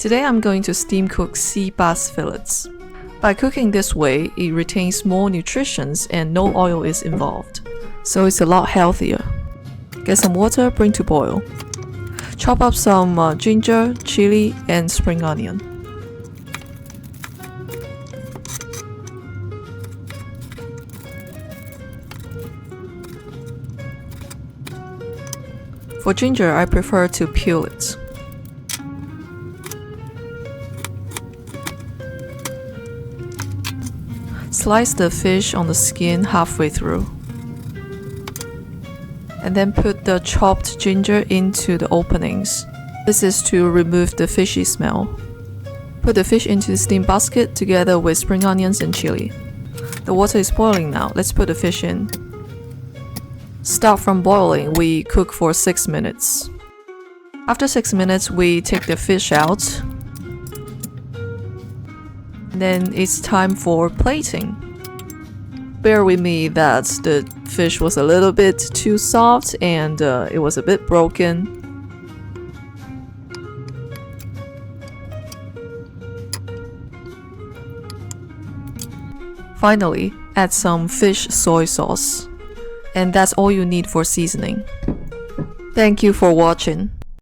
Today I'm going to steam cook sea bass fillets. By cooking this way, it retains more nutrition and no oil is involved, so it's a lot healthier. Get some water, bring to boil. Chop up some ginger, chili, and spring onion. For ginger, I prefer to peel it. Slice the fish on the skin halfway through. And then put the chopped ginger into the openings. This is to remove the fishy smell. Put the fish into the steam basket together with spring onions and chili. The water is boiling now. Let's put the fish in. Start from boiling, we cook for 6 minutes. After 6 minutes, we take the fish out. Then it's time for plating. Bear with me that the fish was a little bit too soft and it was a bit broken. Finally, add some fish soy sauce. And that's all you need for seasoning. Thank you for watching.